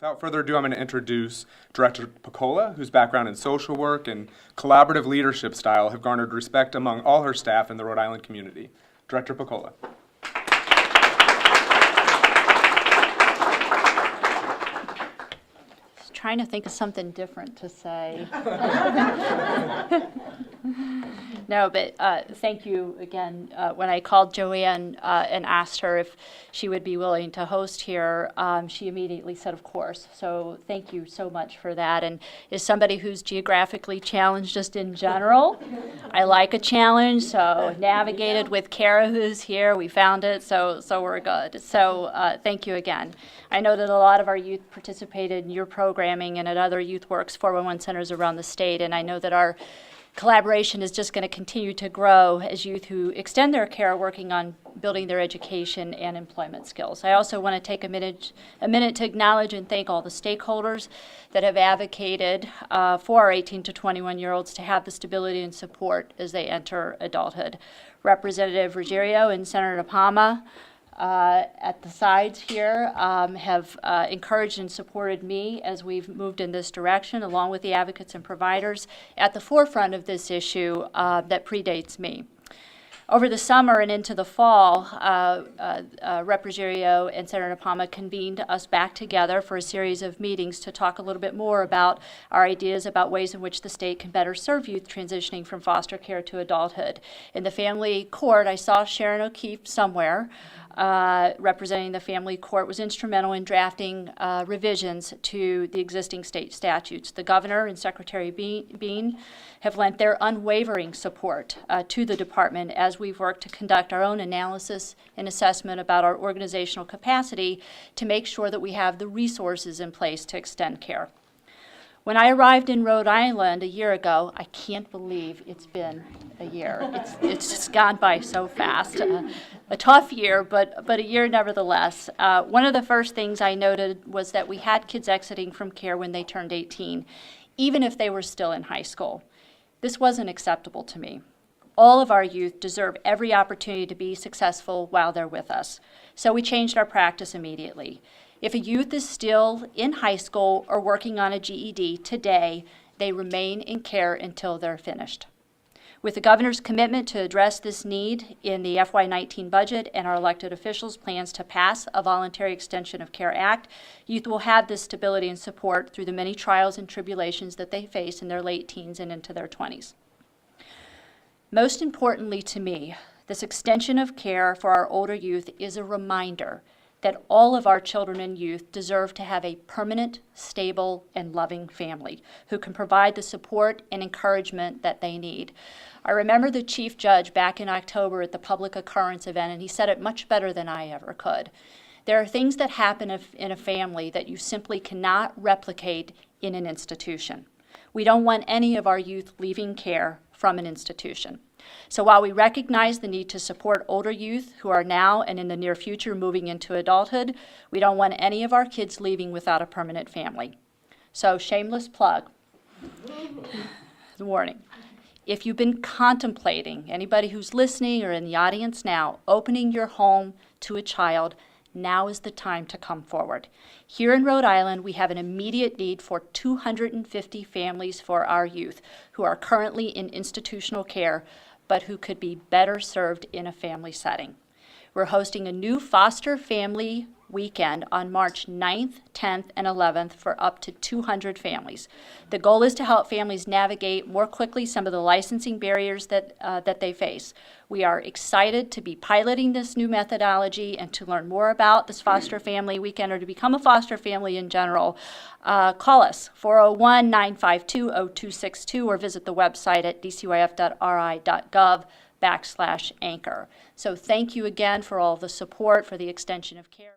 Without further ado, I'm going to introduce Director Piccola, whose background in social work and collaborative leadership style have garnered respect among all her staff in the Rhode Island community. Director Piccola. Just trying to think of something different to say. No, but thank you again. When I called Joanne and asked her if she would be willing to host here, she immediately said, of course. So thank you so much for that. And as somebody who's geographically challenged just in general, I like a challenge. So navigated with Kara, who's here. We found it, so we're good. So thank you again. I know that a lot of our youth participated in your programming and at other Youth Works 411 centers around the state, and I know that our collaboration is just going to continue to grow as youth who extend their care are working on building their education and employment skills. I also want to take a minute to acknowledge and thank all the stakeholders that have advocated for our 18 to 21-year-olds to have the stability and support as they enter adulthood. Representative Rosario and Senator Palma at the sides here have encouraged and supported me as we've moved in this direction, along with the advocates and providers at the forefront of this issue that predates me. Over the summer and into the fall, Rep. Rosario and Senator Palma convened us back together for a series of meetings to talk a little bit more about our ideas about ways in which the state can better serve youth transitioning from foster care to adulthood. In the family court, I saw Sharon O'Keefe somewhere. Representing the family court, was instrumental in drafting revisions to the existing state statutes. The governor and Secretary Bean have lent their unwavering support to the department as we've worked to conduct our own analysis and assessment about our organizational capacity to make sure that we have the resources in place to extend care. When I arrived in Rhode Island a year ago, I can't believe it's been a year. It's just gone by so fast. A tough year, but a year nevertheless. One of the first things I noted was that we had kids exiting from care when they turned 18, even if they were still in high school. This wasn't acceptable to me. All of our youth deserve every opportunity to be successful while they're with us. So we changed our practice immediately. If a youth is still in high school or working on a GED today, they remain in care until they're finished. With the governor's commitment to address this need in the FY19 budget and our elected officials' plans to pass a Voluntary Extension of Care Act, youth will have this stability and support through the many trials and tribulations that they face in their late teens and into their 20s. Most importantly to me, this extension of care for our older youth is a reminder that all of our children and youth deserve to have a permanent, stable, and loving family who can provide the support and encouragement that they need. I remember the chief judge back in October at the public occurrence event, and he said it much better than I ever could. There are things that happen in a family that you simply cannot replicate in an institution. We don't want any of our youth leaving care from an institution. So while we recognize the need to support older youth who are now and in the near future moving into adulthood, we don't want any of our kids leaving without a permanent family. So shameless plug, the warning. If you've been contemplating, anybody who's listening or in the audience now, opening your home to a child, now is the time to come forward. Here in Rhode Island, we have an immediate need for 250 families for our youth who are currently in institutional care, but who could be better served in a family setting. We're hosting a new foster family weekend on March 9th, 10th, and 11th for up to 200 families. The goal is to help families navigate more quickly some of the licensing barriers that they face. We are excited to be piloting this new methodology and to learn more about this foster family weekend or to become a foster family in general. Call us 401-952-0262 or visit the website at dcyf.ri.gov/anchor. So thank you again for all the support for the extension of care.